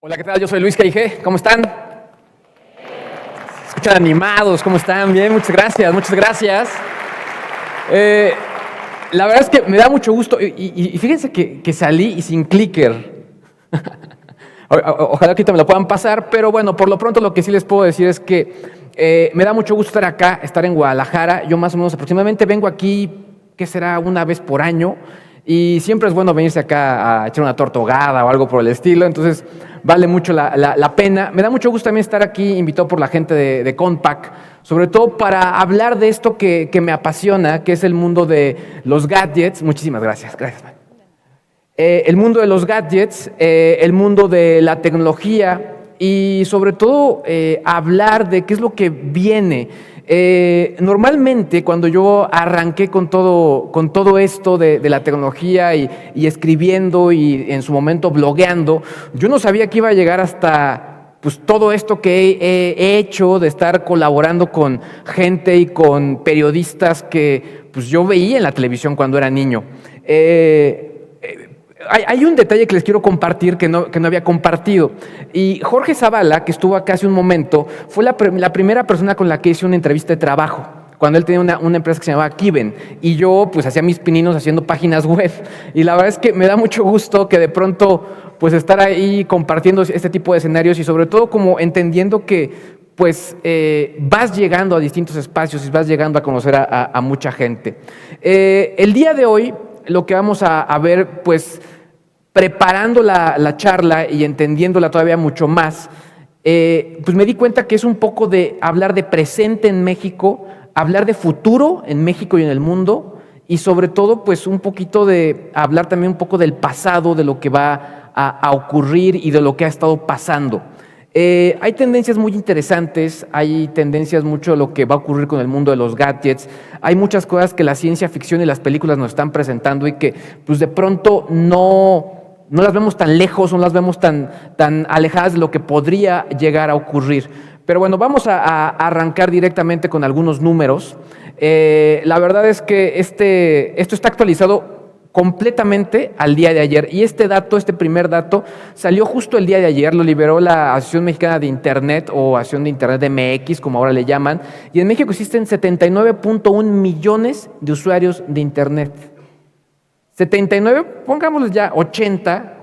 Hola, ¿qué tal? Yo soy Luis K.I.G. ¿Cómo están? Se escuchan animados, ¿cómo están? Bien, muchas gracias, muchas gracias. La verdad es que me da mucho gusto y fíjense que salí y sin clicker. Ojalá que ahorita me lo puedan pasar, pero bueno, por lo pronto lo que sí les puedo decir es que me da mucho gusto estar acá, estar en Guadalajara. Yo más o menos aproximadamente vengo aquí, ¿qué será? Una vez por año. Y siempre es bueno venirse acá a echar una torta ahogada o algo por el estilo, entonces vale mucho la pena. Me da mucho gusto también estar aquí, invitado por la gente de Compaq, sobre todo para hablar de esto que me apasiona, que es el mundo de los gadgets. Muchísimas gracias, gracias, man. El mundo de los gadgets, el mundo de la tecnología y sobre todo hablar de qué es lo que viene. Normalmente cuando yo arranqué con todo esto de la tecnología y escribiendo y en su momento blogueando, yo no sabía que iba a llegar hasta pues todo esto que he hecho de estar colaborando con gente y con periodistas que pues yo veía en la televisión cuando era niño. Hay un detalle que les quiero compartir que no había compartido. Y Jorge Zavala, que estuvo acá hace un momento, fue la primera persona con la que hice una entrevista de trabajo, cuando él tenía una empresa que se llamaba Kiven. Y yo pues hacía mis pininos haciendo páginas web. Y la verdad es que me da mucho gusto que de pronto pues estar ahí compartiendo este tipo de escenarios y sobre todo como entendiendo que pues vas llegando a distintos espacios y vas llegando a conocer a mucha gente. El día de hoy lo que vamos a ver, pues preparando la charla y entendiéndola todavía mucho más, pues me di cuenta que es un poco de hablar de presente en México, hablar de futuro en México y en el mundo, y sobre todo pues un poquito de hablar también un poco del pasado, de lo que va a ocurrir y de lo que ha estado pasando. Hay tendencias muy interesantes, hay tendencias mucho de lo que va a ocurrir con el mundo de los gadgets, hay muchas cosas que la ciencia ficción y las películas nos están presentando y que pues de pronto no las vemos tan lejos, no las vemos tan alejadas de lo que podría llegar a ocurrir. Pero bueno, vamos a arrancar directamente con algunos números. La verdad es que esto está actualizado completamente al día de ayer. Y este primer dato, salió justo el día de ayer, lo liberó la Asociación Mexicana de Internet o Asociación de Internet MX, como ahora le llaman. Y en México existen 79.1 millones de usuarios de Internet. 79, pongámoslo ya, 80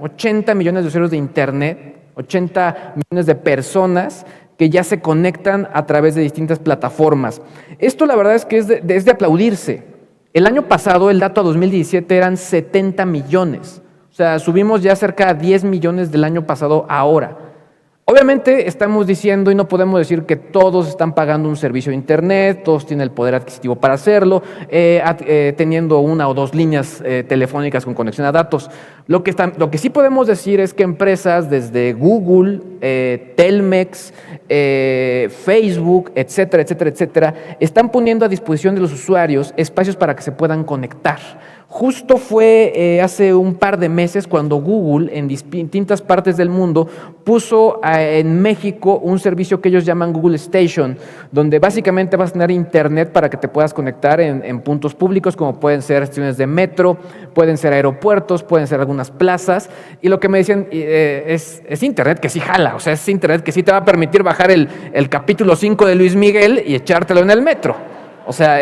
millones de usuarios de Internet, 80 millones de personas que ya se conectan a través de distintas plataformas. Esto la verdad es que es de aplaudirse. El año pasado, el dato a 2017 eran 70 millones. O sea, subimos ya cerca de 10 millones del año pasado a ahora. Obviamente estamos diciendo y no podemos decir que todos están pagando un servicio de Internet, todos tienen el poder adquisitivo para hacerlo, teniendo una o dos líneas telefónicas con conexión a datos. Lo que sí podemos decir es que empresas desde Google, Telmex, Facebook, etcétera, etcétera, etcétera, están poniendo a disposición de los usuarios espacios para que se puedan conectar. Justo fue hace un par de meses cuando Google en distintas partes del mundo puso en México un servicio que ellos llaman Google Station, donde básicamente vas a tener internet para que te puedas conectar en puntos públicos como pueden ser estaciones de metro, pueden ser aeropuertos, pueden ser algunas plazas. Y lo que me decían es internet que sí jala, o sea, es internet que sí te va a permitir bajar el capítulo 5 de Luis Miguel y echártelo en el metro. O sea,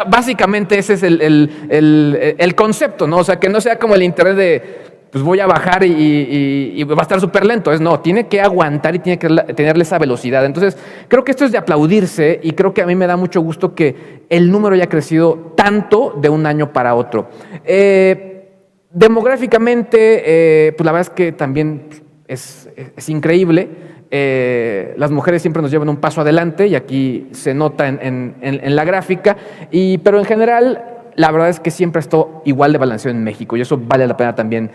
básicamente ese es el concepto, ¿no? O sea, que no sea como el internet de, pues voy a bajar y va a estar súper lento. No, tiene que aguantar y tiene que tenerle esa velocidad. Entonces, creo que esto es de aplaudirse y creo que a mí me da mucho gusto que el número haya crecido tanto de un año para otro. Demográficamente, pues la verdad es que también es increíble. Las mujeres siempre nos llevan un paso adelante y aquí se nota en la gráfica, pero en general la verdad es que siempre ha estado igual de balanceado en México y eso vale la pena también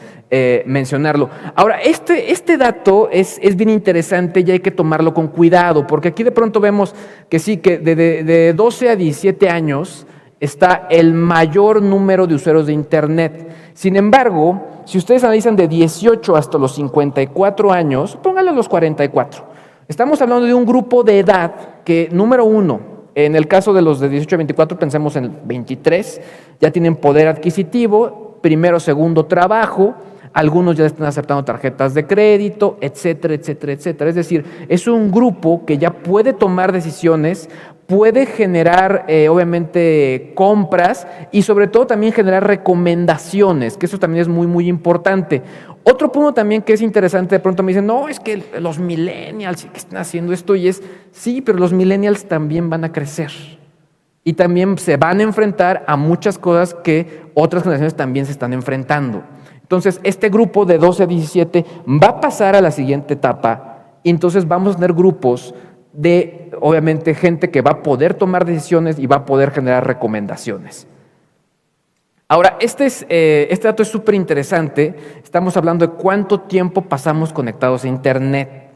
mencionarlo. Ahora, este dato es bien interesante y hay que tomarlo con cuidado porque aquí de pronto vemos que sí, que de 12 a 17 años está el mayor número de usuarios de Internet. Sin embargo, si ustedes analizan de 18 hasta los 54 años, pónganle los 44. Estamos hablando de un grupo de edad que, número uno, en el caso de los de 18 a 24, pensemos en 23, ya tienen poder adquisitivo, primero, segundo trabajo, algunos ya están aceptando tarjetas de crédito, etcétera, etcétera, etcétera. Es decir, es un grupo que ya puede tomar decisiones, puede generar obviamente compras y sobre todo también generar recomendaciones, que eso también es muy, muy importante. Otro punto también que es interesante, de pronto me dicen, no, es que los millennials que están haciendo esto y es, sí, pero los millennials también van a crecer y también se van a enfrentar a muchas cosas que otras generaciones también se están enfrentando. Entonces, este grupo de 12 a 17 va a pasar a la siguiente etapa y entonces vamos a tener grupos de, obviamente, gente que va a poder tomar decisiones y va a poder generar recomendaciones. Ahora, este dato es súper interesante. Estamos hablando de cuánto tiempo pasamos conectados a Internet.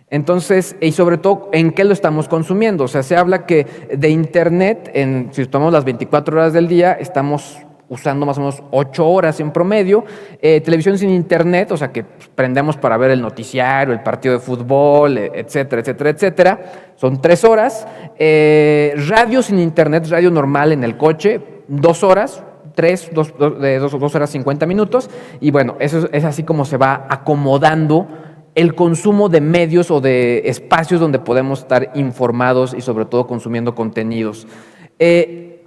Entonces, y sobre todo, ¿en qué lo estamos consumiendo? O sea, se habla que de Internet, si tomamos las 24 horas del día, estamos usando más o menos 8 horas en promedio. Televisión sin Internet, o sea, que prendemos para ver el noticiario, el partido de fútbol, etcétera, etcétera, etcétera, son 3 horas. Radio sin Internet, radio normal en el coche, 2 horas. 2 horas 50 minutos, y bueno, eso es así como se va acomodando el consumo de medios o de espacios donde podemos estar informados y sobre todo consumiendo contenidos.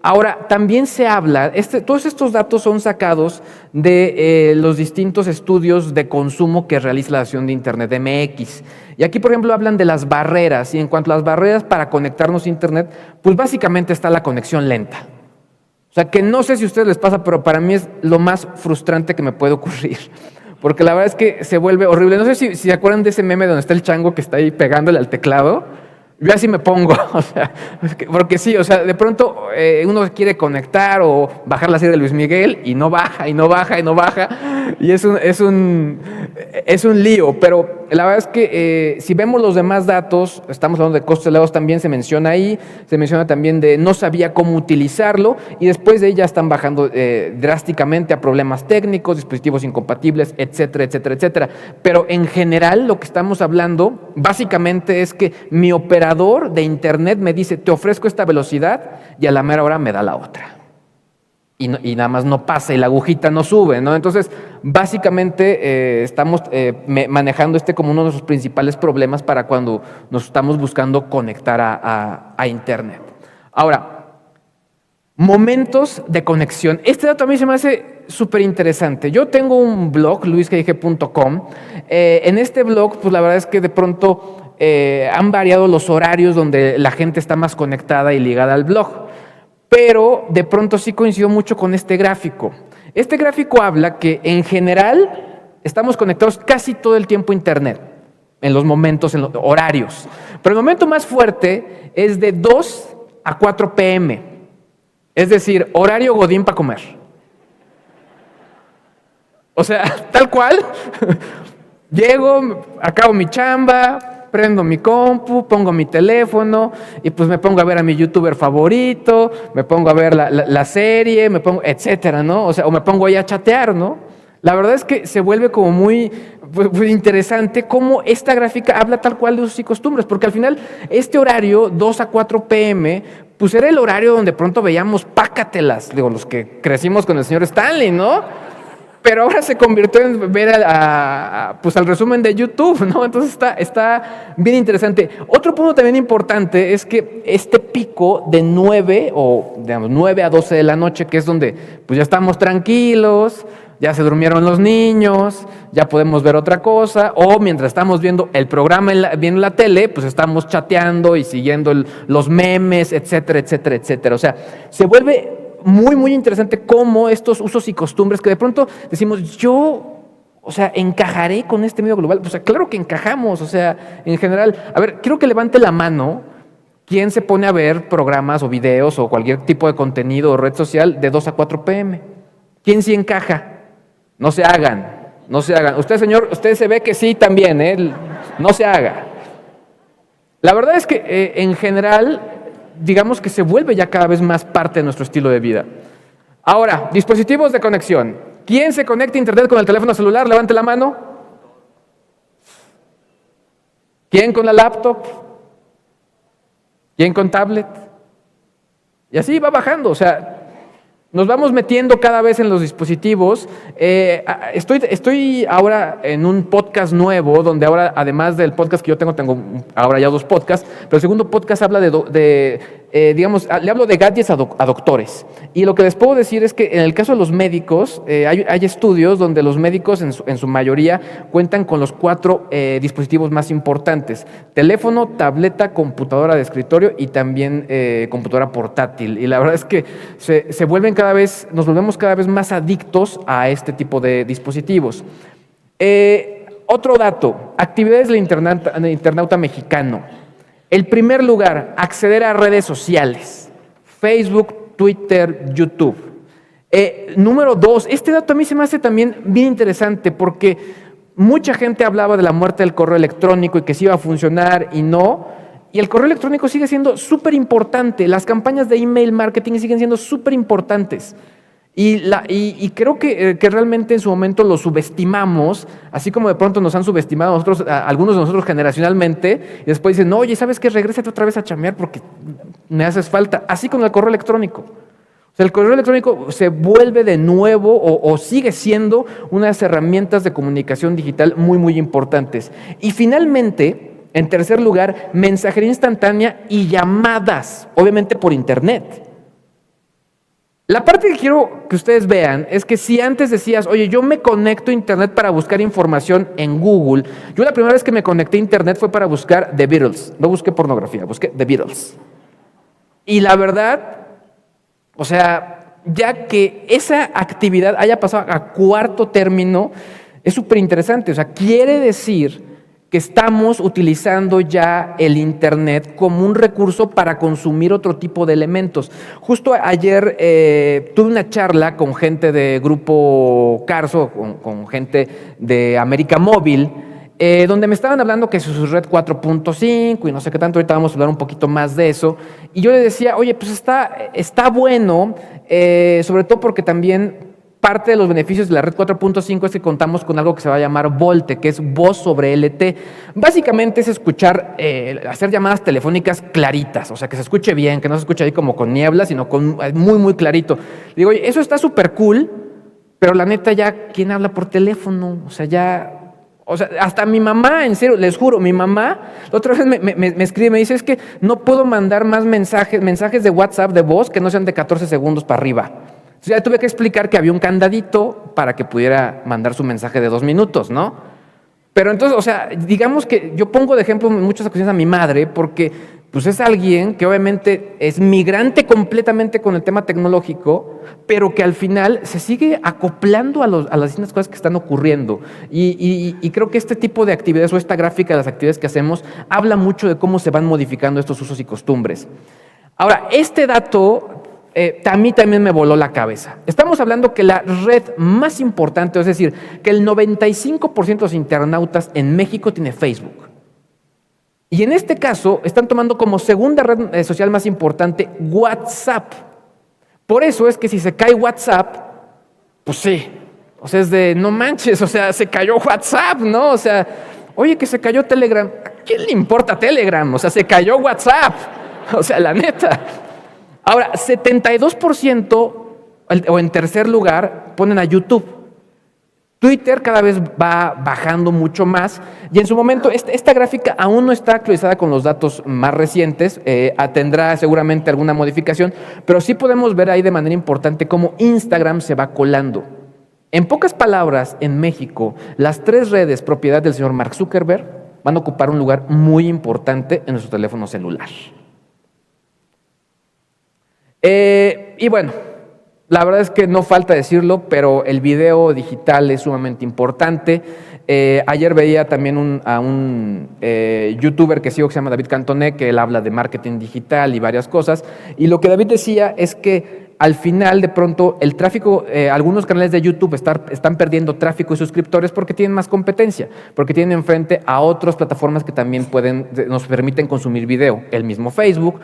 Ahora, también se habla, todos estos datos son sacados de los distintos estudios de consumo que realiza la Asociación de Internet MX. Y aquí, por ejemplo, hablan de las barreras, y en cuanto a las barreras para conectarnos a Internet, pues básicamente está la conexión lenta. O sea, que no sé si a ustedes les pasa, pero para mí es lo más frustrante que me puede ocurrir. Porque la verdad es que se vuelve horrible. No sé si se acuerdan de ese meme donde está el chango que está ahí pegándole al teclado. Yo así me pongo, o sea, porque sí, o sea, de pronto uno quiere conectar o bajar la serie de Luis Miguel y no baja, y no baja, y no baja, y es un lío, pero la verdad es que si vemos los demás datos, estamos hablando de costos elevados, también se menciona ahí, se menciona también de no sabía cómo utilizarlo, y después de ahí ya están bajando drásticamente a problemas técnicos, dispositivos incompatibles, etcétera, etcétera, etcétera. Pero en general lo que estamos hablando básicamente es que mi operador de Internet me dice, te ofrezco esta velocidad, y a la mera hora me da la otra. Y nada más no pasa, y la agujita no sube, ¿no? Entonces, básicamente estamos manejando como uno de nuestros principales problemas para cuando nos estamos buscando conectar a Internet. Ahora, momentos de conexión. Este dato a mí se me hace súper interesante. Yo tengo un blog, luisgg.com. En este blog, pues la verdad es que de pronto han variado los horarios donde la gente está más conectada y ligada al blog. Pero de pronto sí coincido mucho con este gráfico. Este gráfico habla que en general estamos conectados casi todo el tiempo a Internet, en los momentos, en los horarios. Pero el momento más fuerte es de 2 a 4 p.m., es decir, horario godín para comer. O sea, tal cual, llego, acabo mi chamba, prendo mi compu, pongo mi teléfono y pues me pongo a ver a mi youtuber favorito, me pongo a ver la serie, etcétera, ¿no? O sea, o me pongo ahí a chatear, ¿no? La verdad es que se vuelve como muy interesante cómo esta gráfica habla tal cual de usos y costumbres, porque al final este horario, 2 a 4 p.m., pues era el horario donde pronto veíamos Pácatelas, digo, los que crecimos con el señor Stanley, ¿no? Pero ahora se convirtió en ver pues al resumen de YouTube, ¿no? Entonces está bien interesante. Otro punto también importante es que este pico de 9 o digamos 9 a 12 de la noche, que es donde pues ya estamos tranquilos, ya se durmieron los niños, ya podemos ver otra cosa, o mientras estamos viendo el programa viendo la tele, pues estamos chateando y siguiendo los memes, etcétera, etcétera, etcétera. O sea, se vuelve muy, muy interesante cómo estos usos y costumbres que de pronto decimos, o sea, ¿encajaré con este medio global? Pues claro que encajamos, o sea, en general. A ver, quiero que levante la mano quién se pone a ver programas o videos o cualquier tipo de contenido o red social de 2 a 4 p.m. ¿Quién sí encaja? No se hagan, no se hagan. Usted, señor, usted se ve que sí también, ¿eh? No se haga. La verdad es que en general, digamos que se vuelve ya cada vez más parte de nuestro estilo de vida. Ahora, dispositivos de conexión. ¿Quién se conecta a Internet con el teléfono celular? Levante la mano. ¿Quién con la laptop? ¿Quién con tablet? Y así va bajando, o sea, Nos vamos metiendo cada vez en los dispositivos. Estoy ahora en un podcast nuevo, donde ahora, además del podcast que yo tengo ahora ya 2 podcasts, pero el segundo podcast habla le hablo de gadgets a doctores. Y lo que les puedo decir es que en el caso de los médicos, hay estudios donde los médicos en su mayoría cuentan con los 4 dispositivos más importantes: teléfono, tableta, computadora de escritorio y también computadora portátil. Y la verdad es que nos volvemos cada vez más adictos a este tipo de dispositivos. Otro dato: actividades del internauta mexicano. El primer lugar, acceder a redes sociales: Facebook, Twitter, YouTube. Número 2, este dato a mí se me hace también bien interesante, porque mucha gente hablaba de la muerte del correo electrónico y que sí iba a funcionar y no. Y el correo electrónico sigue siendo súper importante. Las campañas de email marketing siguen siendo súper importantes. Y creo que realmente en su momento lo subestimamos, así como de pronto nos han subestimado algunos de nosotros generacionalmente, y después dicen, no, oye, ¿sabes qué? Regrésate otra vez a chambear porque me haces falta. Así con el correo electrónico. O sea, el correo electrónico se vuelve de nuevo o sigue siendo una de las herramientas de comunicación digital muy, muy importantes. Y finalmente, en tercer lugar, mensajería instantánea y llamadas, obviamente por internet. La parte que quiero que ustedes vean es que si antes decías, oye, yo me conecto a internet para buscar información en Google, yo la primera vez que me conecté a internet fue para buscar The Beatles. No busqué pornografía, busqué The Beatles. Y la verdad, o sea, ya que esa actividad haya pasado a 4º término, es súper interesante. O sea, quiere decir que estamos utilizando ya el internet como un recurso para consumir otro tipo de elementos. Justo ayer tuve una charla con gente de Grupo Carso, con gente de América Móvil, donde me estaban hablando que su red 4.5 y no sé qué tanto. Ahorita vamos a hablar un poquito más de eso. Y yo le decía, oye, pues está bueno, sobre todo porque también parte de los beneficios de la red 4.5 es que contamos con algo que se va a llamar VoLTE, que es voz sobre LT. Básicamente es hacer llamadas telefónicas claritas, o sea, que se escuche bien, que no se escuche ahí como con niebla, sino muy, muy clarito. Digo, oye, eso está súper cool, pero la neta ya, ¿quién habla por teléfono? O sea, hasta mi mamá, en serio, les juro, mi mamá, la otra vez me escribe, me dice, es que no puedo mandar más mensajes de WhatsApp de voz que no sean de 14 segundos para arriba. Entonces ya tuve que explicar que había un candadito para que pudiera mandar su mensaje de 2 minutos, ¿no? Pero entonces, o sea, digamos que yo pongo de ejemplo en muchas ocasiones a mi madre porque pues es alguien que obviamente es migrante completamente con el tema tecnológico, pero que al final se sigue acoplando a las distintas cosas que están ocurriendo. Y creo que este tipo de actividades, o esta gráfica de las actividades que hacemos, habla mucho de cómo se van modificando estos usos y costumbres. Ahora, este dato a mí también me voló la cabeza. Estamos hablando que la red más importante, es decir, que el 95% de los internautas en México tiene Facebook. Y en este caso están tomando como segunda red social más importante WhatsApp. Por eso es que si se cae WhatsApp, pues sí, o sea, es de no manches, o sea, se cayó WhatsApp, ¿no? O sea, oye, que se cayó Telegram. ¿A quién le importa Telegram? O sea, se cayó WhatsApp. O sea, la neta. Ahora, 72% o en tercer lugar ponen a YouTube. Twitter cada vez va bajando mucho más y en su momento esta gráfica aún no está actualizada con los datos más recientes, tendrá seguramente alguna modificación, pero sí podemos ver ahí de manera importante cómo Instagram se va colando. En pocas palabras, en México, las 3 redes propiedad del señor Mark Zuckerberg van a ocupar un lugar muy importante en nuestro teléfono celular. Y bueno, la verdad es que no falta decirlo, pero el video digital es sumamente importante. Ayer veía también a un youtuber que sigo que se llama David Cantoné, que él habla de marketing digital y varias cosas. Y lo que David decía es que al final, de pronto, el tráfico, algunos canales de YouTube están perdiendo tráfico y suscriptores porque tienen más competencia, porque tienen enfrente a otras plataformas que también nos permiten consumir video. El mismo Facebook,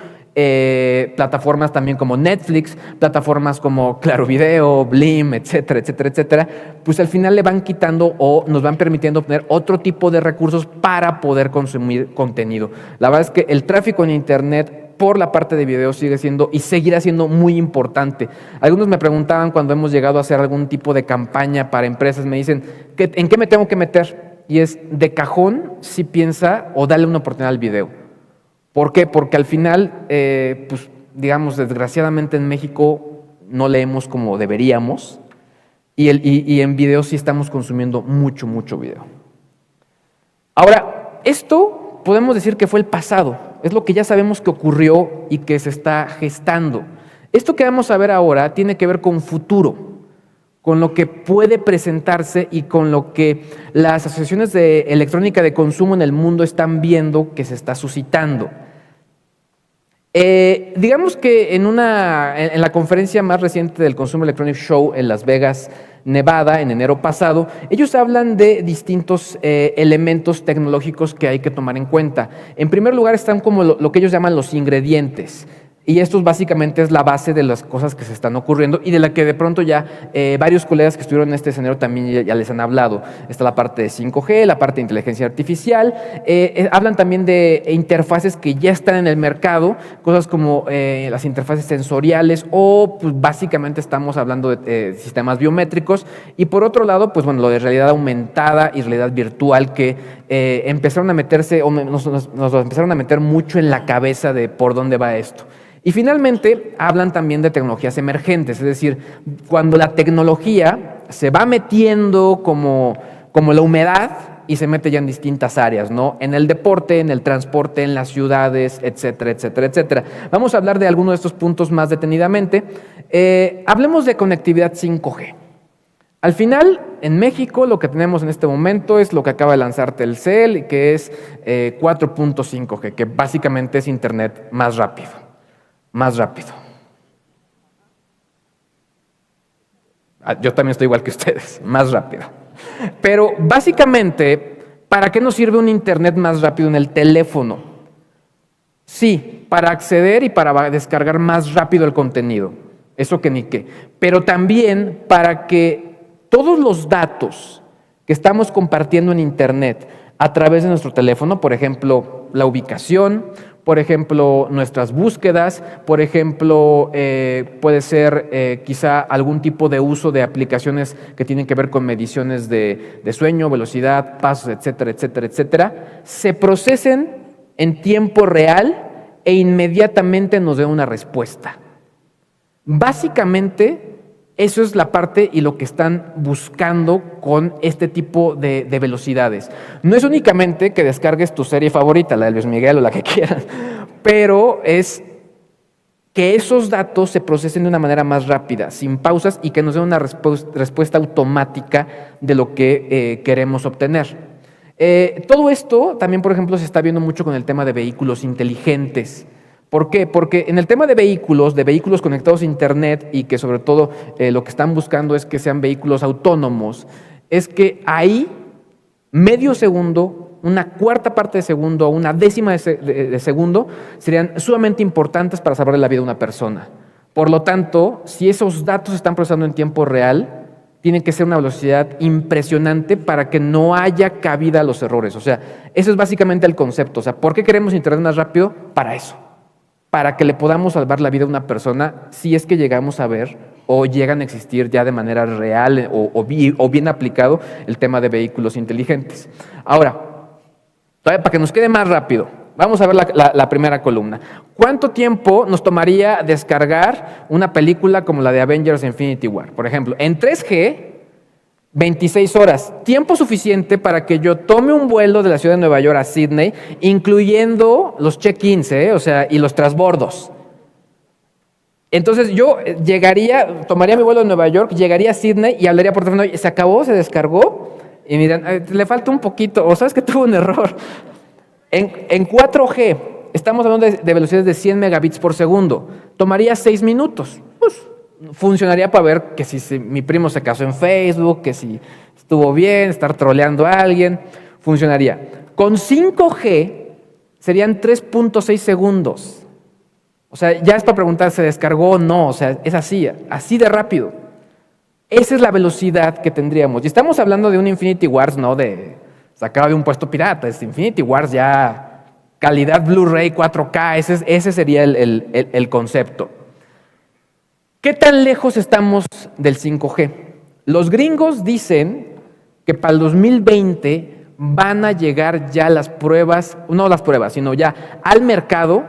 plataformas también como Netflix, plataformas como Claro Video, Blim, etcétera, etcétera, etcétera, pues al final le van quitando o nos van permitiendo obtener otro tipo de recursos para poder consumir contenido. La verdad es que el tráfico en Internet por la parte de video sigue siendo y seguirá siendo muy importante. Algunos me preguntaban cuando hemos llegado a hacer algún tipo de campaña para empresas, me dicen, ¿en qué me tengo que meter? Y es de cajón si piensa o dale una oportunidad al video. ¿Por qué? Porque al final, pues digamos, desgraciadamente en México no leemos como deberíamos y en video sí estamos consumiendo mucho video. Ahora, esto podemos decir que fue el pasado, es lo que ya sabemos que ocurrió y que se está gestando. Esto que vamos a ver ahora tiene que ver con futuro, con lo que puede presentarse y con lo que las asociaciones de electrónica de consumo en el mundo están viendo que se está suscitando. Digamos que en la conferencia más reciente del Consumer Electronics Show en Las Vegas, Nevada, en enero pasado, ellos hablan de distintos elementos tecnológicos que hay que tomar en cuenta. En primer lugar están como lo que ellos llaman los ingredientes. Y esto básicamente es la base de las cosas que se están ocurriendo y de la que de pronto ya varios colegas que estuvieron en este escenario también ya les han hablado. Está la parte de 5G, la parte de inteligencia artificial. Hablan también de interfaces que ya están en el mercado, cosas como las interfaces sensoriales o pues, básicamente estamos hablando de sistemas biométricos. Y por otro lado, pues bueno, lo de realidad aumentada y realidad virtual que empezaron a meterse o nos empezaron a meter mucho en la cabeza de por dónde va esto. Y finalmente hablan también de tecnologías emergentes, es decir, cuando la tecnología se va metiendo como la humedad y se mete ya en distintas áreas, ¿no? En el deporte, en el transporte, en las ciudades, etcétera, etcétera, etcétera. Vamos a hablar de algunos de estos puntos más detenidamente. Hablemos de conectividad 5G. Al final, en México lo que tenemos en este momento es lo que acaba de lanzar Telcel, que es 4.5G, que básicamente es internet más rápido. Yo también estoy igual que ustedes, más rápido. Pero básicamente, ¿para qué nos sirve un internet más rápido en el teléfono? Sí, para acceder y para descargar más rápido el contenido. Eso que ni qué. Pero también para que todos los datos que estamos compartiendo en internet a través de nuestro teléfono, por ejemplo, la ubicación, por ejemplo, nuestras búsquedas, por ejemplo, puede ser quizá algún tipo de uso de aplicaciones que tienen que ver con mediciones de sueño, velocidad, pasos, etcétera, etcétera, etcétera, se procesen en tiempo real e inmediatamente nos den una respuesta. Básicamente, eso es la parte y lo que están buscando con este tipo de velocidades. No es únicamente que descargues tu serie favorita, la de Luis Miguel o la que quieras, pero es que esos datos se procesen de una manera más rápida, sin pausas y que nos den una respuesta automática de lo que queremos obtener. Todo esto también, por ejemplo, se está viendo mucho con el tema de vehículos inteligentes. ¿Por qué? Porque en el tema de vehículos conectados a internet y que sobre todo lo que están buscando es que sean vehículos autónomos, es que ahí medio segundo, una cuarta parte de segundo o una décima de segundo serían sumamente importantes para salvarle la vida a una persona. Por lo tanto, si esos datos se están procesando en tiempo real, tienen que ser una velocidad impresionante para que no haya cabida a los errores. O sea, eso es básicamente el concepto. O sea, ¿por qué queremos internet más rápido? Para eso. Para que le podamos salvar la vida a una persona si es que llegamos a ver o llegan a existir ya de manera real o bien aplicado el tema de vehículos inteligentes. Ahora, para que nos quede más rápido, vamos a ver la primera columna. ¿Cuánto tiempo nos tomaría descargar una película como la de Avengers Infinity War? Por ejemplo, en 3G, 26 horas, tiempo suficiente para que yo tome un vuelo de la ciudad de Nueva York a Sydney, incluyendo los check-ins, o sea, y los transbordos. Entonces yo tomaría mi vuelo de Nueva York, llegaría a Sydney y hablaría por teléfono, ¿se acabó? ¿Se descargó? Y me dirán, le falta un poquito, o sabes que tuvo un error. En 4G, estamos hablando de velocidades de 100 megabits por segundo, tomaría 6 minutos. Pues, funcionaría para ver que si mi primo se casó en Facebook, que si estuvo bien, estar troleando a alguien, funcionaría. Con 5G serían 3.6 segundos. O sea, ya es para preguntar, ¿se descargó o no? O sea, es así de rápido. Esa es la velocidad que tendríamos. Y estamos hablando de un Infinity Wars, no de sacado de un puesto pirata, es Infinity Wars ya calidad Blu-ray 4K, ese sería el concepto. ¿Qué tan lejos estamos del 5G? Los gringos dicen que para el 2020 van a llegar ya las pruebas, no las pruebas, sino ya al mercado,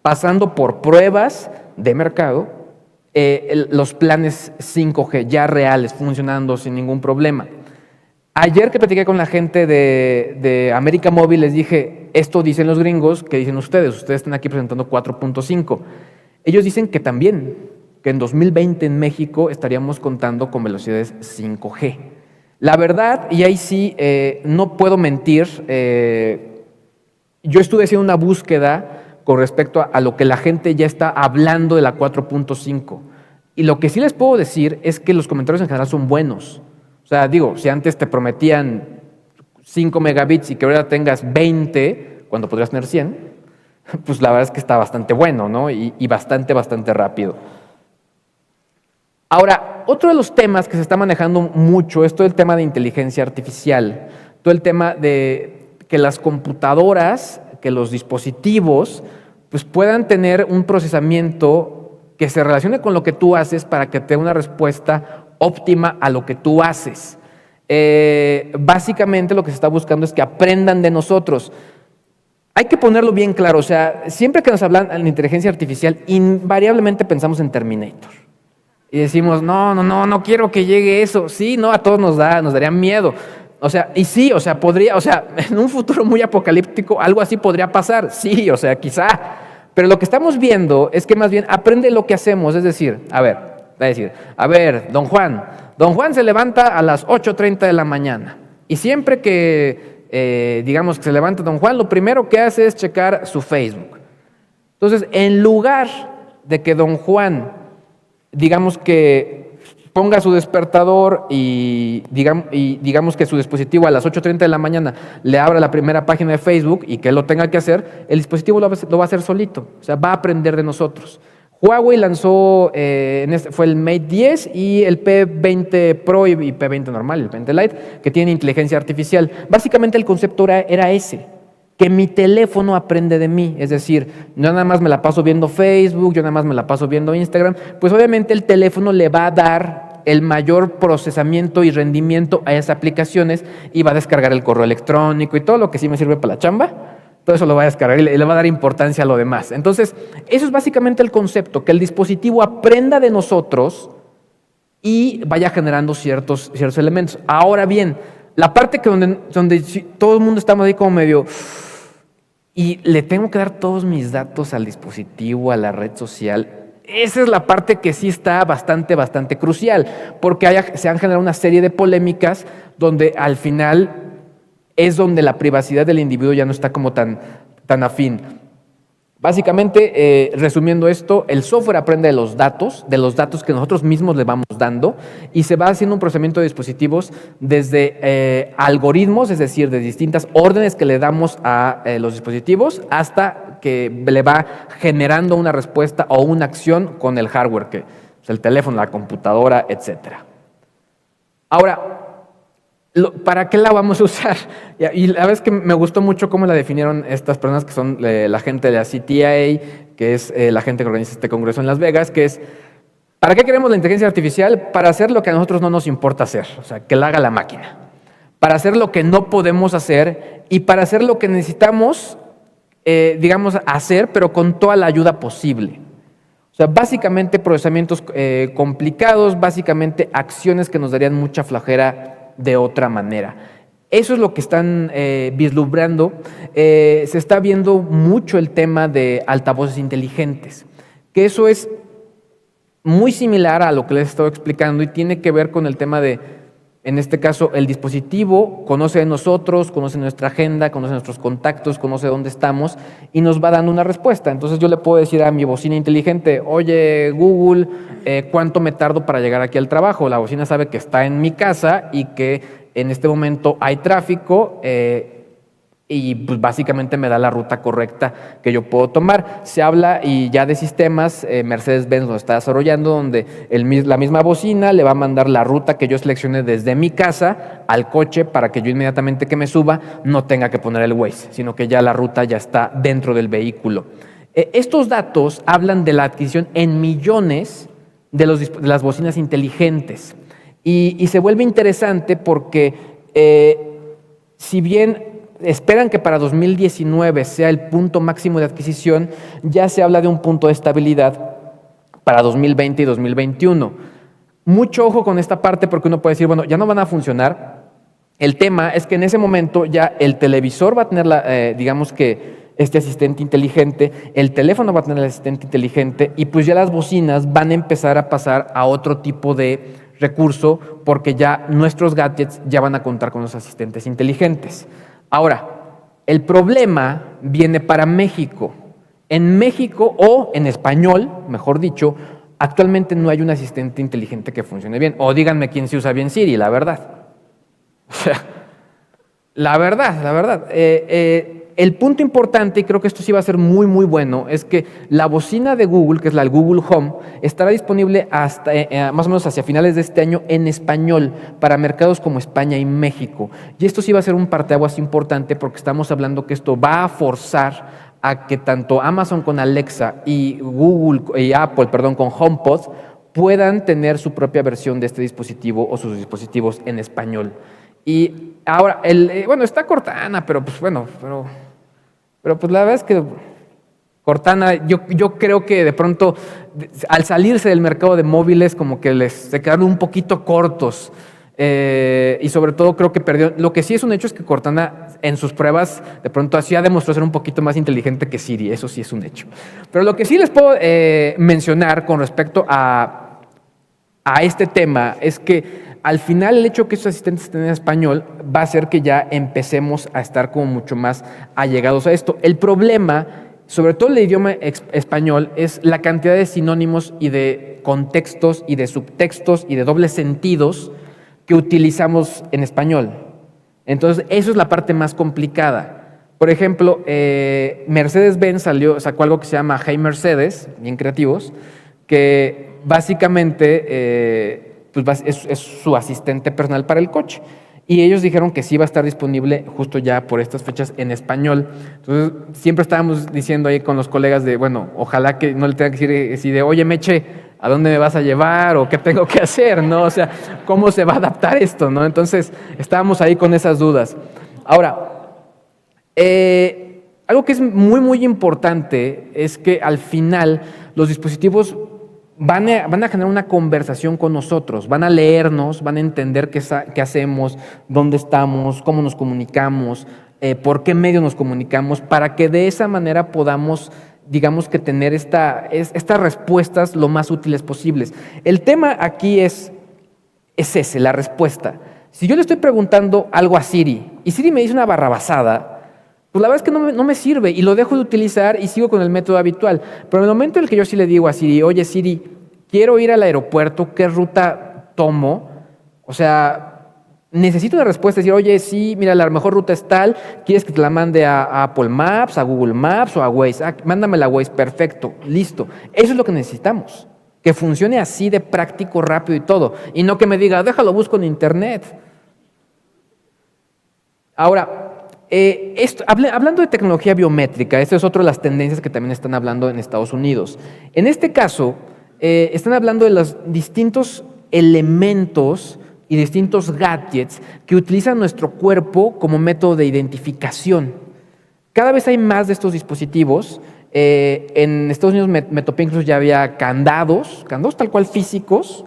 pasando por pruebas de mercado, los planes 5G ya reales, funcionando sin ningún problema. Ayer que platiqué con la gente de América Móvil, les dije, esto dicen los gringos, ¿qué dicen ustedes? Ustedes están aquí presentando 4.5. Ellos dicen que también, que en 2020 en México estaríamos contando con velocidades 5G. La verdad, y ahí sí, no puedo mentir, yo estuve haciendo una búsqueda con respecto a lo que la gente ya está hablando de la 4.5. Y lo que sí les puedo decir es que los comentarios en general son buenos. O sea, digo, si antes te prometían 5 megabits y que ahora tengas 20, cuando podrías tener 100, pues la verdad es que está bastante bueno, ¿no? Y bastante rápido. Ahora, otro de los temas que se está manejando mucho es todo el tema de inteligencia artificial, todo el tema de que las computadoras, que los dispositivos, pues puedan tener un procesamiento que se relacione con lo que tú haces para que te dé una respuesta óptima a lo que tú haces. Básicamente lo que se está buscando es que aprendan de nosotros. Hay que ponerlo bien claro, o sea, siempre que nos hablan de inteligencia artificial, invariablemente pensamos en Terminator. Y decimos, no quiero que llegue eso. Sí, no, a todos nos daría miedo. O sea, y sí, o sea, podría, o sea, en un futuro muy apocalíptico algo así podría pasar. Sí, o sea, quizá. Pero lo que estamos viendo es que más bien aprende lo que hacemos. Es decir, a ver, don Juan se levanta a las 8:30 de la mañana. Y siempre que, digamos que se levanta don Juan, lo primero que hace es checar su Facebook. Entonces, en lugar de que don Juan, digamos que ponga su despertador y digamos que su dispositivo a las 8:30 de la mañana le abra la primera página de Facebook y que él lo tenga que hacer, el dispositivo lo va a hacer solito, o sea, va a aprender de nosotros. Huawei lanzó, fue el Mate 10 y el P20 Pro y P20 normal, el P20 Lite, que tienen inteligencia artificial. Básicamente el concepto era ese, que mi teléfono aprende de mí, es decir, yo nada más me la paso viendo Facebook, yo nada más me la paso viendo Instagram, pues obviamente el teléfono le va a dar el mayor procesamiento y rendimiento a esas aplicaciones y va a descargar el correo electrónico y todo lo que sí me sirve para la chamba, todo eso lo va a descargar y le va a dar importancia a lo demás. Entonces, eso es básicamente el concepto, que el dispositivo aprenda de nosotros y vaya generando ciertos elementos. Ahora bien, la parte que donde todo el mundo estamos ahí como medio... Y le tengo que dar todos mis datos al dispositivo, a la red social. Esa es la parte que sí está bastante crucial, porque se han generado una serie de polémicas donde al final es donde la privacidad del individuo ya no está como tan afín. Básicamente, resumiendo esto, el software aprende de los datos que nosotros mismos le vamos dando y se va haciendo un procesamiento de dispositivos desde algoritmos, es decir, de distintas órdenes que le damos a los dispositivos hasta que le va generando una respuesta o una acción con el hardware, que es el teléfono, la computadora, etc. Ahora, ¿para qué la vamos a usar? Y la verdad es que me gustó mucho cómo la definieron estas personas que son la gente de la CTIA, que es la gente que organiza este congreso en Las Vegas, que es, ¿para qué queremos la inteligencia artificial? Para hacer lo que a nosotros no nos importa hacer, o sea, que la haga la máquina. Para hacer lo que no podemos hacer y para hacer lo que necesitamos, digamos, hacer, pero con toda la ayuda posible. O sea, básicamente procesamientos complicados, básicamente acciones que nos darían mucha flojera de otra manera. Eso es lo que están vislumbrando. Se está viendo mucho el tema de altavoces inteligentes, que eso es muy similar a lo que les he estado explicando y tiene que ver con el tema de, en este caso, el dispositivo conoce de nosotros, conoce nuestra agenda, conoce nuestros contactos, conoce dónde estamos y nos va dando una respuesta. Entonces yo le puedo decir a mi bocina inteligente, oye Google, ¿cuánto me tardo para llegar aquí al trabajo? La bocina sabe que está en mi casa y que en este momento hay tráfico y pues básicamente me da la ruta correcta que yo puedo tomar. Se habla y ya de sistemas, Mercedes-Benz lo está desarrollando, donde la misma bocina le va a mandar la ruta que yo seleccione desde mi casa al coche para que yo inmediatamente que me suba no tenga que poner el Waze, sino que ya la ruta ya está dentro del vehículo. Estos datos hablan de la adquisición en millones de las bocinas inteligentes y se vuelve interesante porque si bien esperan que para 2019 sea el punto máximo de adquisición, ya se habla de un punto de estabilidad para 2020 y 2021. Mucho ojo con esta parte porque uno puede decir, bueno, ya no van a funcionar. El tema es que en ese momento ya el televisor va a tener, digamos que este asistente inteligente, el teléfono va a tener el asistente inteligente y pues ya las bocinas van a empezar a pasar a otro tipo de recurso porque ya nuestros gadgets ya van a contar con los asistentes inteligentes. Ahora, el problema viene para México. En México, o en español, mejor dicho, actualmente no hay un asistente inteligente que funcione bien. O díganme quién se usa bien Siri, la verdad. O sea, la verdad. El punto importante, y creo que esto sí va a ser muy, muy bueno, es que la bocina de Google, que es la Google Home, estará disponible hasta más o menos hacia finales de este año en español para mercados como España y México. Y esto sí va a ser un parteaguas importante porque estamos hablando que esto va a forzar a que tanto Amazon con Alexa y Google y Apple, perdón, con HomePod puedan tener su propia versión de este dispositivo o sus dispositivos en español. Y ahora, bueno, está Cortana, pero pues bueno, pero pues la verdad es que Cortana, yo creo que de pronto, al salirse del mercado de móviles, como que se quedaron un poquito cortos. Y sobre todo creo que perdió. Lo que sí es un hecho es que Cortana en sus pruebas de pronto así ha demostrado ser un poquito más inteligente que Siri, eso sí es un hecho. Pero lo que sí les puedo mencionar con respecto a este tema es que al final el hecho de que estos asistentes estén en español va a hacer que ya empecemos a estar como mucho más allegados a esto. El problema, sobre todo en el idioma español, es la cantidad de sinónimos y de contextos y de subtextos y de dobles sentidos que utilizamos en español. Entonces, eso es la parte más complicada. Por ejemplo, Mercedes-Benz sacó algo que se llama Hey Mercedes, bien creativos, que básicamente pues es su asistente personal para el coche. Y ellos dijeron que sí va a estar disponible justo ya por estas fechas en español. Entonces, siempre estábamos diciendo ahí con los colegas de, bueno, ojalá que no le tenga que decir así de, oye, Meche, ¿a dónde me vas a llevar? ¿O qué tengo que hacer? ¿No? O sea, ¿cómo se va a adaptar esto? ¿No? Entonces, estábamos ahí con esas dudas. Ahora, algo que es muy, muy importante es que al final los dispositivos van a generar una conversación con nosotros, van a leernos, van a entender qué hacemos, dónde estamos, cómo nos comunicamos, por qué medio nos comunicamos, para que de esa manera podamos, digamos que tener estas respuestas lo más útiles posibles. El tema aquí es ese, la respuesta. Si yo le estoy preguntando algo a Siri y Siri me dice una barrabasada, pues la verdad es que no me sirve y lo dejo de utilizar y sigo con el método habitual. Pero en el momento en el que yo sí le digo a Siri, oye Siri, quiero ir al aeropuerto, ¿qué ruta tomo? O sea, necesito una respuesta, decir, oye, sí, mira, la mejor ruta es tal, ¿quieres que te la mande a Apple Maps, a Google Maps o a Waze? Mándame la Waze, perfecto, listo. Eso es lo que necesitamos, que funcione así de práctico, rápido y todo. Y no que me diga, déjalo, busco en internet. Ahora, hablando de tecnología biométrica, esta es otra de las tendencias que también están hablando en Estados Unidos. En este caso, están hablando de los distintos elementos y distintos gadgets que utilizan nuestro cuerpo como método de identificación. Cada vez hay más de estos dispositivos. En Estados Unidos me topé incluso ya había candados tal cual físicos,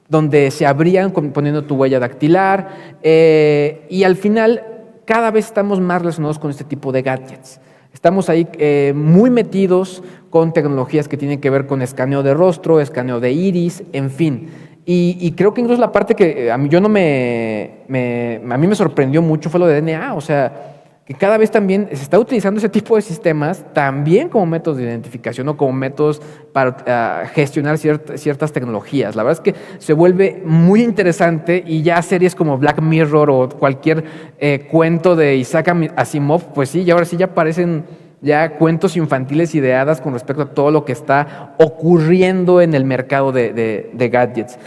donde se abrían poniendo tu huella dactilar y al final cada vez estamos más relacionados con este tipo de gadgets. Estamos ahí muy metidos con tecnologías que tienen que ver con escaneo de rostro, escaneo de iris, en fin. Y creo que incluso la parte que a mí me sorprendió mucho fue lo de DNA, o sea, que cada vez también se está utilizando ese tipo de sistemas también como métodos de identificación o como métodos para gestionar ciertas tecnologías. La verdad es que se vuelve muy interesante y ya series como Black Mirror o cualquier cuento de Isaac Asimov, pues sí, y ahora sí ya parecen ya cuentos infantiles y de hadas con respecto a todo lo que está ocurriendo en el mercado de gadgets.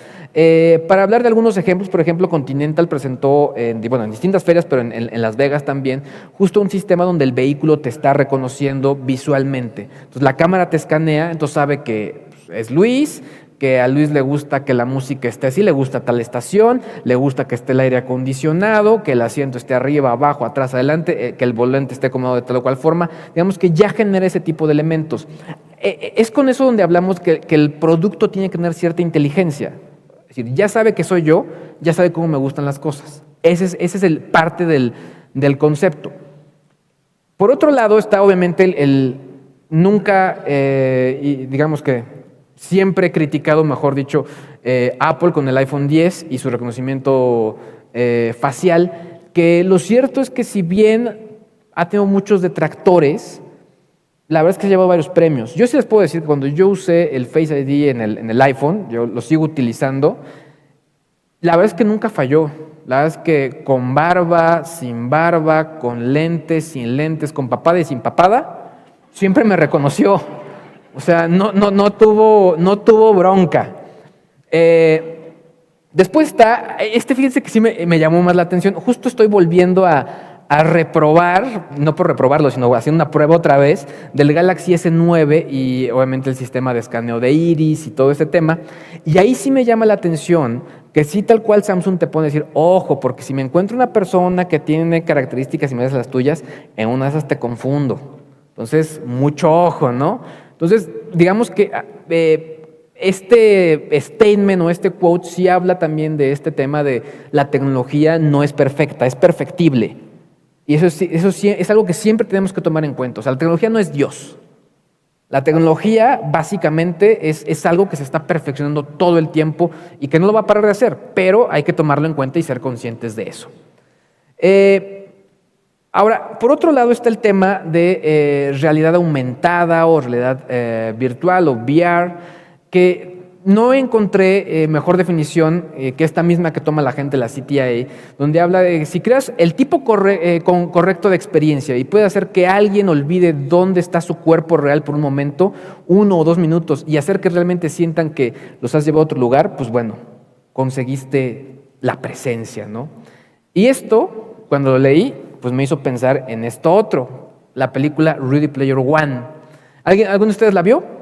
Para hablar de algunos ejemplos, por ejemplo, Continental presentó en distintas ferias, pero en Las Vegas también, justo un sistema donde el vehículo te está reconociendo visualmente. Entonces la cámara te escanea, entonces sabe que es Luis, que a Luis le gusta que la música esté así, le gusta tal estación, le gusta que esté el aire acondicionado, que el asiento esté arriba, abajo, atrás, adelante, que el volante esté acomodado de tal o cual forma. Digamos que ya genera ese tipo de elementos. Es con eso donde hablamos que el producto tiene que tener cierta inteligencia. Es decir, ya sabe que soy yo, ya sabe cómo me gustan las cosas. Ese es el parte del concepto. Por otro lado está obviamente el nunca, y digamos que siempre he criticado, mejor dicho, Apple con el iPhone 10 y su reconocimiento facial, que lo cierto es que si bien ha tenido muchos detractores, la verdad es que se llevó varios premios. Yo sí les puedo decir que cuando yo usé el Face ID en el iPhone, yo lo sigo utilizando, la verdad es que nunca falló. La verdad es que con barba, sin barba, con lentes, sin lentes, con papada y sin papada, siempre me reconoció. O sea, no tuvo bronca. Después está, fíjense que sí me llamó más la atención. Justo estoy volviendo a reprobar, no por reprobarlo, sino haciendo una prueba otra vez, del Galaxy S9 y obviamente el sistema de escaneo de iris y todo ese tema. Y ahí sí me llama la atención que sí, tal cual Samsung te pone a decir, ojo, porque si me encuentro una persona que tiene características similares a las tuyas, en una de esas te confundo. Entonces, mucho ojo, ¿no? Entonces, digamos que este statement o este quote sí habla también de este tema de la tecnología no es perfecta, es perfectible. Y eso sí es algo que siempre tenemos que tomar en cuenta. O sea, la tecnología no es Dios. La tecnología básicamente es algo que se está perfeccionando todo el tiempo y que no lo va a parar de hacer, pero hay que tomarlo en cuenta y ser conscientes de eso. Ahora, por otro lado está el tema de realidad aumentada o realidad virtual o VR, que no encontré mejor definición que esta misma que toma la gente, la CTIA, donde habla de si creas el tipo correcto de experiencia y puede hacer que alguien olvide dónde está su cuerpo real por un momento, 1 o 2 minutos, y hacer que realmente sientan que los has llevado a otro lugar, pues bueno, conseguiste la presencia, ¿no? Y esto, cuando lo leí, pues me hizo pensar en esto otro, la película Ready Player One. ¿Alguno de ustedes la vio?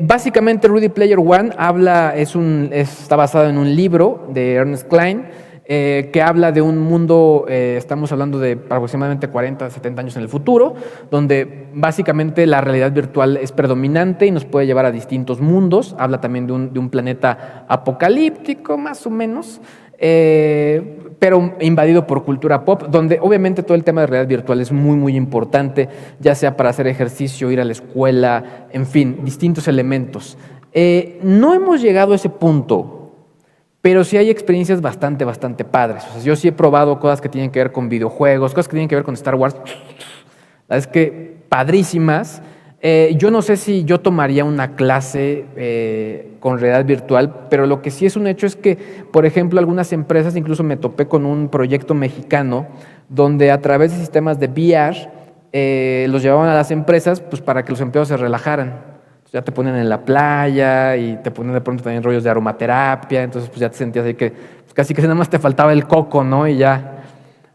Básicamente Ready Player One está basado en un libro de Ernest Cline que habla de un mundo, estamos hablando de aproximadamente 40, 70 años en el futuro, donde básicamente la realidad virtual es predominante y nos puede llevar a distintos mundos. Habla también de un planeta apocalíptico, más o menos, pero invadido por cultura pop, donde obviamente todo el tema de realidad virtual es muy, muy importante, ya sea para hacer ejercicio, ir a la escuela, en fin, distintos elementos. No hemos llegado a ese punto, pero sí hay experiencias bastante padres. O sea, yo sí he probado cosas que tienen que ver con videojuegos, cosas que tienen que ver con Star Wars, la verdad es que padrísimas. Yo no sé si yo tomaría una clase con realidad virtual, pero lo que sí es un hecho es que, por ejemplo, algunas empresas, incluso me topé con un proyecto mexicano, donde a través de sistemas de VR los llevaban a las empresas pues, para que los empleados se relajaran. Entonces, ya te ponen en la playa y te ponen de pronto también rollos de aromaterapia, entonces pues ya te sentías ahí que pues, casi que nada más te faltaba el coco, ¿no? Y ya.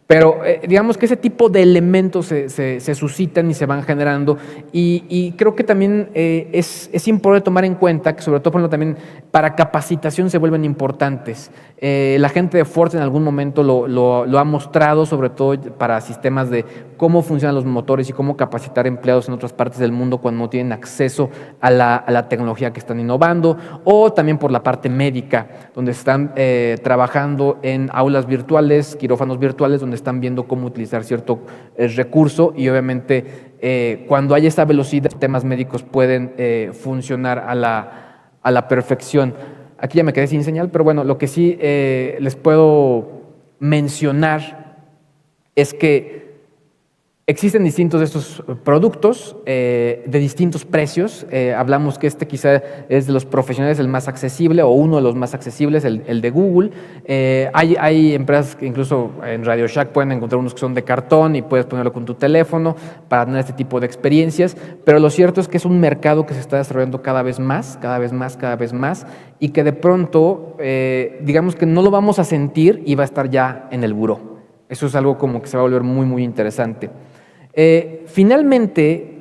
Pero digamos que ese tipo de elementos se suscitan y se van generando y creo que también es importante tomar en cuenta que sobre todo por ejemplo, también para capacitación se vuelven importantes. La gente de Ford en algún momento lo ha mostrado, sobre todo para sistemas de cómo funcionan los motores y cómo capacitar empleados en otras partes del mundo cuando no tienen acceso a la tecnología que están innovando, o también por la parte médica, donde están trabajando en aulas virtuales, quirófanos virtuales, donde están viendo cómo utilizar cierto recurso y obviamente cuando hay esa velocidad, temas médicos pueden funcionar a la perfección. Aquí ya me quedé sin señal, pero bueno, lo que sí les puedo mencionar es que existen distintos de estos productos de distintos precios. Hablamos que este quizá es de los profesionales el más accesible o uno de los más accesibles, el de Google. Hay empresas que incluso en Radio Shack pueden encontrar unos que son de cartón y puedes ponerlo con tu teléfono para tener este tipo de experiencias, pero lo cierto es que es un mercado que se está desarrollando cada vez más y que de pronto digamos que no lo vamos a sentir y va a estar ya en el buró. Eso es algo como que se va a volver muy, muy interesante. Finalmente,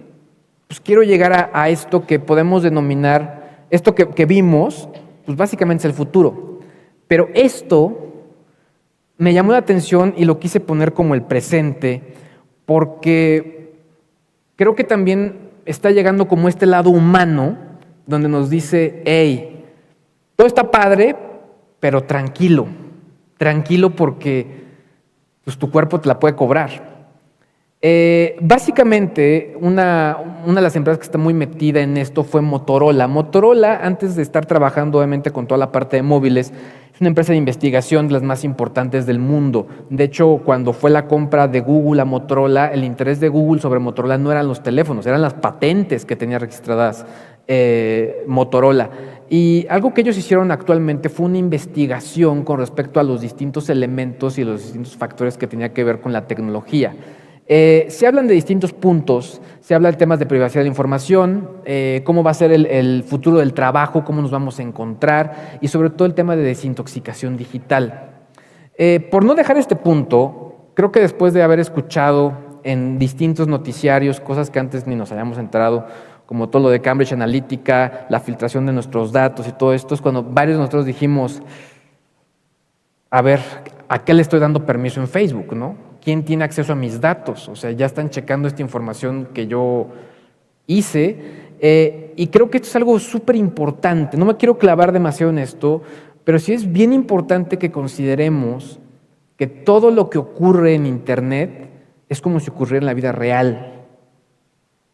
pues quiero llegar a esto que podemos denominar, esto que vimos, pues básicamente es el futuro. Pero esto me llamó la atención y lo quise poner como el presente, porque creo que también está llegando como este lado humano, donde nos dice, hey, todo está padre, pero tranquilo porque pues, tu cuerpo te la puede cobrar. Básicamente, una de las empresas que está muy metida en esto fue Motorola. Motorola, antes de estar trabajando obviamente con toda la parte de móviles, es una empresa de investigación de las más importantes del mundo. De hecho, cuando fue la compra de Google a Motorola, el interés de Google sobre Motorola no eran los teléfonos, eran las patentes que tenía registradas Motorola. Y algo que ellos hicieron actualmente fue una investigación con respecto a los distintos elementos y los distintos factores que tenía que ver con la tecnología. Se hablan de distintos puntos, se habla de temas de privacidad de información, cómo va a ser el futuro del trabajo, cómo nos vamos a encontrar y sobre todo el tema de desintoxicación digital. Por no dejar este punto, creo que después de haber escuchado en distintos noticiarios cosas que antes ni nos habíamos enterado, como todo lo de Cambridge Analytica, la filtración de nuestros datos y todo esto, es cuando varios de nosotros dijimos, a ver, ¿a qué le estoy dando permiso en Facebook, no? ¿Quién tiene acceso a mis datos? O sea, ya están checando esta información que yo hice y creo que esto es algo súper importante. No me quiero clavar demasiado en esto, pero sí es bien importante que consideremos que todo lo que ocurre en Internet es como si ocurriera en la vida real.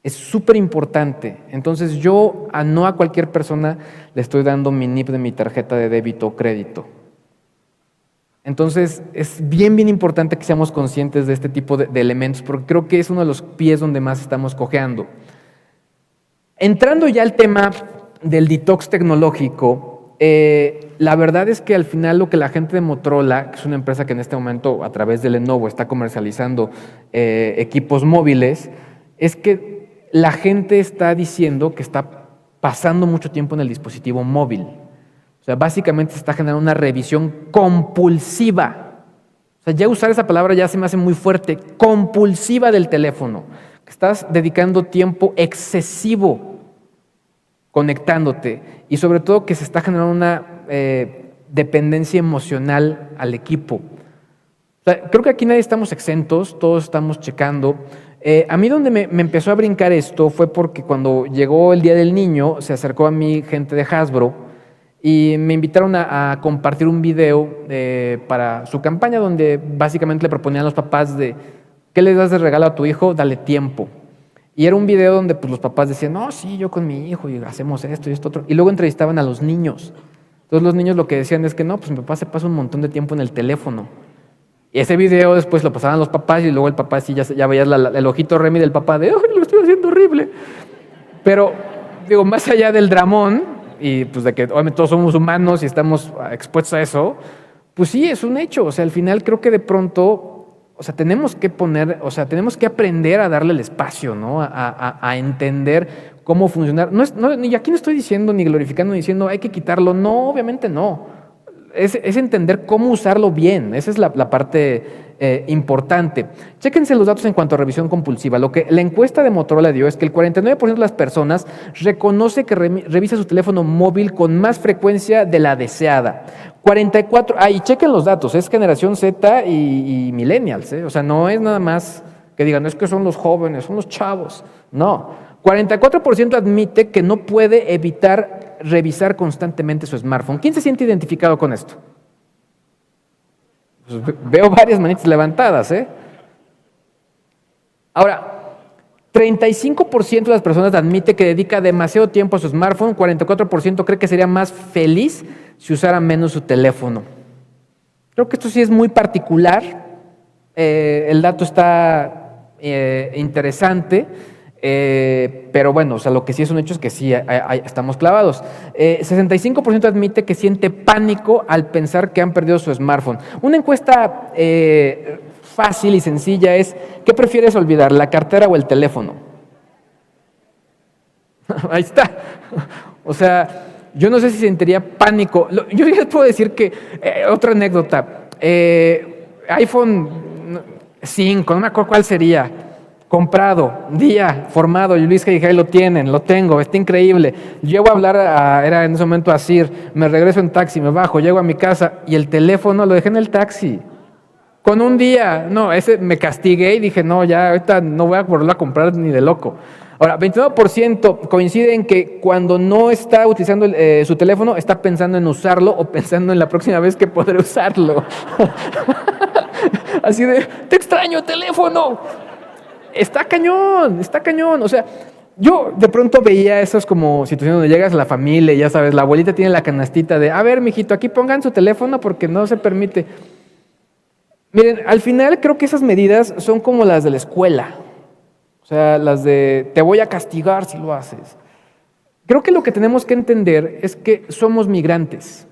Es súper importante. Entonces yo no a cualquier persona le estoy dando mi NIP de mi tarjeta de débito o crédito. Entonces, es bien importante que seamos conscientes de este tipo de elementos, porque creo que es uno de los pies donde más estamos cojeando. Entrando ya al tema del detox tecnológico, la verdad es que al final lo que la gente de Motorola, que es una empresa que en este momento a través de Lenovo está comercializando equipos móviles, es que la gente está diciendo que está pasando mucho tiempo en el dispositivo móvil. O sea, básicamente se está generando una revisión compulsiva. O sea, ya usar esa palabra ya se me hace muy fuerte. Compulsiva del teléfono. Que estás dedicando tiempo excesivo conectándote. Y sobre todo que se está generando una dependencia emocional al equipo. O sea, creo que aquí nadie estamos exentos, todos estamos checando. A mí donde me empezó a brincar esto fue porque cuando llegó el Día del Niño, se acercó a mí gente de Hasbro y me invitaron a compartir un video para su campaña donde básicamente le proponían a los papás de ¿qué les das de regalo a tu hijo? Dale tiempo. Y era un video donde pues, los papás decían, no, sí, yo con mi hijo y hacemos esto y esto otro. Y luego entrevistaban a los niños. Entonces los niños lo que decían es que no, pues mi papá se pasa un montón de tiempo en el teléfono. Y ese video después lo pasaban los papás y luego el papá sí ya veías el ojito Remy del papá de, ¡ay, lo estoy haciendo horrible! Pero, digo, más allá del dramón, y pues de que obviamente todos somos humanos y estamos expuestos a eso, pues sí, es un hecho. O sea, al final creo que de pronto, o sea, tenemos que aprender a darle el espacio, ¿no? A entender cómo funcionar. Y aquí no estoy diciendo ni glorificando ni diciendo hay que quitarlo. No, obviamente no. Es entender cómo usarlo bien. Esa es la parte importante. Chéquense los datos en cuanto a revisión compulsiva. Lo que la encuesta de Motorola dio es que el 49% de las personas reconoce que revisa su teléfono móvil con más frecuencia de la deseada. 44, y chequen los datos, es generación Z y millennials, o sea, no es nada más que digan, es que son los jóvenes, son los chavos. No, 44% admite que no puede evitar revisar constantemente su smartphone. ¿Quién se siente identificado con esto? Pues veo varias manitas levantadas, Ahora, 35% de las personas admite que dedica demasiado tiempo a su smartphone, 44% cree que sería más feliz si usara menos su teléfono. Creo que esto sí es muy particular El dato está interesante, pero bueno, o sea, lo que sí es un hecho es que sí estamos clavados. 65% admite que siente pánico al pensar que han perdido su smartphone. Una encuesta fácil y sencilla es, ¿qué prefieres olvidar, la cartera o el teléfono? Ahí está. O sea, yo no sé si sentiría pánico. Yo ya les puedo decir que, otra anécdota, iPhone 5, no me acuerdo cuál sería, comprado, día, formado, y Luis G. lo tienen, lo tengo, está increíble. Llego a hablar, era en ese momento a Sir, me regreso en taxi, me bajo, llego a mi casa y el teléfono lo dejé en el taxi. Con un día, no, ese me castigué y dije, no, ya ahorita no voy a volverlo a comprar ni de loco. Ahora, 29% coincide en que cuando no está utilizando su teléfono, está pensando en usarlo o pensando en la próxima vez que podré usarlo. Así de, te extraño, teléfono. Está cañón, está cañón. O sea, yo de pronto veía esas como situaciones donde llegas a la familia y ya sabes, la abuelita tiene la canastita de, a ver, mijito, aquí pongan su teléfono porque no se permite. Miren, al final creo que esas medidas son como las de la escuela. O sea, las de te voy a castigar si lo haces. Creo que lo que tenemos que entender es que somos migrantes.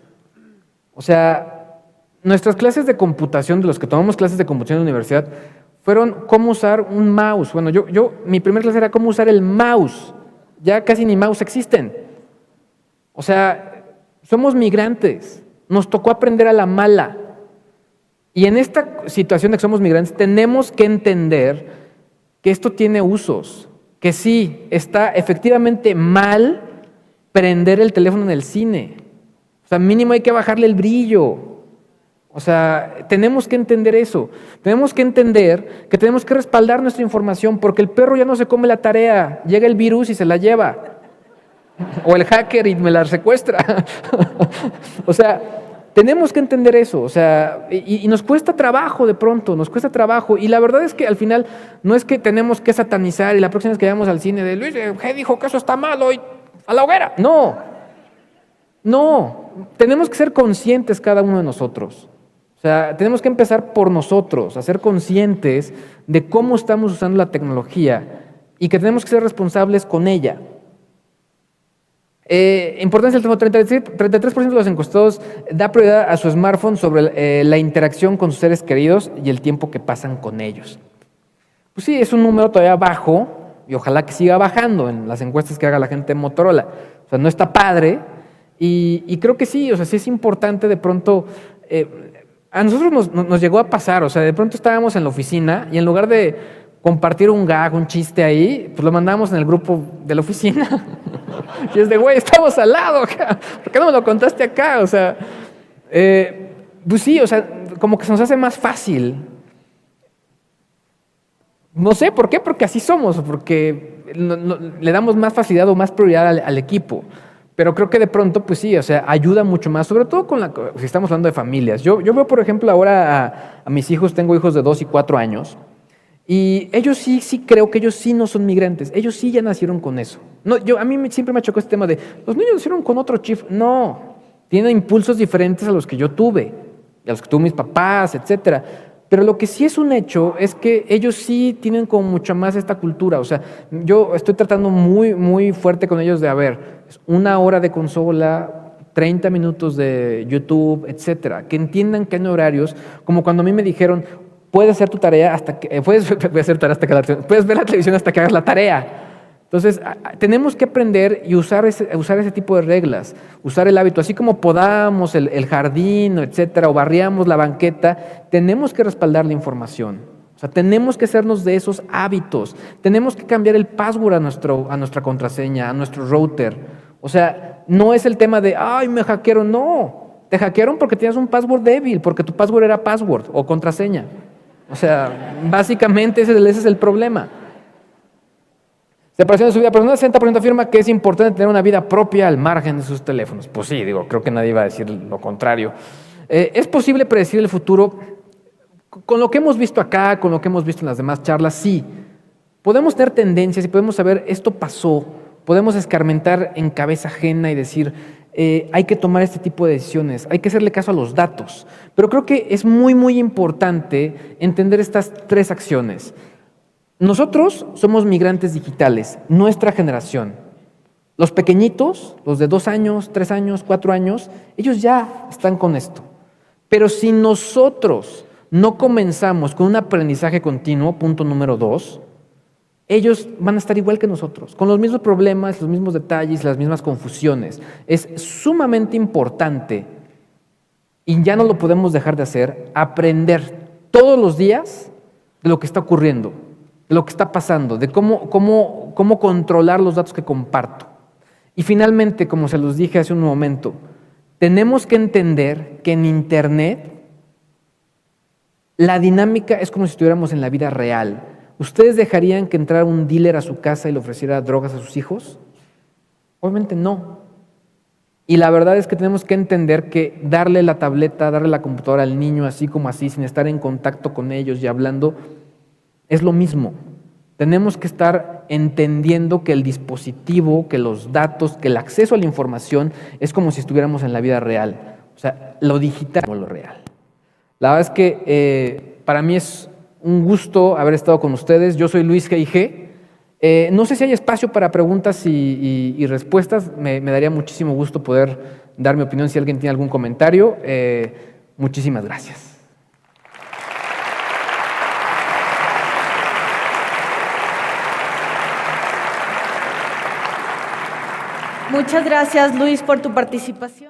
O sea, nuestras clases de computación, de los que tomamos clases de computación en la universidad, fueron cómo usar un mouse. Bueno, mi primera clase era cómo usar el mouse. Ya casi ni mouse existen. O sea, somos migrantes. Nos tocó aprender a la mala. Y en esta situación de que somos migrantes, tenemos que entender que esto tiene usos, que sí, está efectivamente mal prender el teléfono en el cine. O sea, mínimo hay que bajarle el brillo. O sea, tenemos que entender eso. Tenemos que entender que tenemos que respaldar nuestra información porque el perro ya no se come la tarea. Llega el virus y se la lleva. O el hacker y me la secuestra. O sea, tenemos que entender eso, o sea, y nos cuesta trabajo de pronto, nos cuesta trabajo. Y la verdad es que al final no es que tenemos que satanizar y la próxima vez que vayamos al cine de Luis G dijo que eso está mal hoy, a la hoguera. No, tenemos que ser conscientes cada uno de nosotros. O sea, tenemos que empezar por nosotros, a ser conscientes de cómo estamos usando la tecnología y que tenemos que ser responsables con ella. Importancia del teléfono, 33% de los encuestados da prioridad a su smartphone sobre la interacción con sus seres queridos y el tiempo que pasan con ellos. Pues sí, es un número todavía bajo y ojalá que siga bajando en las encuestas que haga la gente de Motorola. O sea, no está padre y creo que sí, o sea, sí es importante de pronto. A nosotros nos llegó a pasar, o sea, de pronto estábamos en la oficina y en lugar de compartir un gag, un chiste ahí, pues lo mandamos en el grupo de la oficina. Y es de, güey, estamos al lado acá. ¿Por qué no me lo contaste acá? O sea, pues sí, o sea, como que se nos hace más fácil. No sé por qué, porque así somos, porque le damos más facilidad o más prioridad al equipo. Pero creo que de pronto, pues sí, o sea, ayuda mucho más, sobre todo si estamos hablando de familias. Yo veo, por ejemplo, ahora a mis hijos, tengo hijos de 2 y 4 años, y ellos sí creo que ellos sí no son migrantes, ellos sí ya nacieron con eso. No, a mí siempre me chocó este tema de, los niños nacieron con otro chip. No, tienen impulsos diferentes a los que yo tuve, a los que tuvo mis papás, etcétera. Pero lo que sí es un hecho es que ellos sí tienen como mucho más esta cultura. O sea, yo estoy tratando muy, muy fuerte con ellos de, a ver, 1 hora de consola, 30 minutos de YouTube, etcétera. Que entiendan que hay horarios, como cuando a mí me dijeron, puedes hacer tu tarea hasta que, puedes ver la televisión hasta que hagas la tarea. Entonces, tenemos que aprender y usar ese tipo de reglas, usar el hábito, así como podamos el jardín, etcétera, o barriamos la banqueta, tenemos que respaldar la información. O sea, tenemos que hacernos de esos hábitos, tenemos que cambiar el password a nuestra contraseña, a nuestro router. O sea, no es el tema de, ay, me hackearon, no, te hackearon porque tenías un password débil, porque tu password era password o contraseña. O sea, básicamente ese es el problema. Separación de su vida personal, 60% afirma que es importante tener una vida propia al margen de sus teléfonos. Pues sí, creo que nadie va a decir lo contrario. ¿Es posible predecir el futuro? Con lo que hemos visto acá, con lo que hemos visto en las demás charlas, sí. Podemos tener tendencias y podemos saber, esto pasó. Podemos escarmentar en cabeza ajena y decir, hay que tomar este tipo de decisiones, hay que hacerle caso a los datos. Pero creo que es muy, muy importante entender estas tres acciones. Nosotros somos migrantes digitales, nuestra generación. Los pequeñitos, los de 2 años, 3 años, 4 años, ellos ya están con esto. Pero si nosotros no comenzamos con un aprendizaje continuo, punto número 2, ellos van a estar igual que nosotros, con los mismos problemas, los mismos detalles, las mismas confusiones. Es sumamente importante, y ya no lo podemos dejar de hacer, aprender todos los días de lo que está ocurriendo, de lo que está pasando, de cómo controlar los datos que comparto. Y finalmente, como se los dije hace un momento, tenemos que entender que en Internet la dinámica es como si estuviéramos en la vida real. ¿Ustedes dejarían que entrara un dealer a su casa y le ofreciera drogas a sus hijos? Obviamente no. Y la verdad es que tenemos que entender que darle la tableta, darle la computadora al niño así como así, sin estar en contacto con ellos y hablando, es lo mismo. Tenemos que estar entendiendo que el dispositivo, que los datos, que el acceso a la información es como si estuviéramos en la vida real. O sea, lo digital como lo real. La verdad es que para mí es un gusto haber estado con ustedes. Yo soy Luis G.I.G. No sé si hay espacio para preguntas y respuestas. Me daría muchísimo gusto poder dar mi opinión si alguien tiene algún comentario. Muchísimas gracias. Muchas gracias, Luis, por tu participación.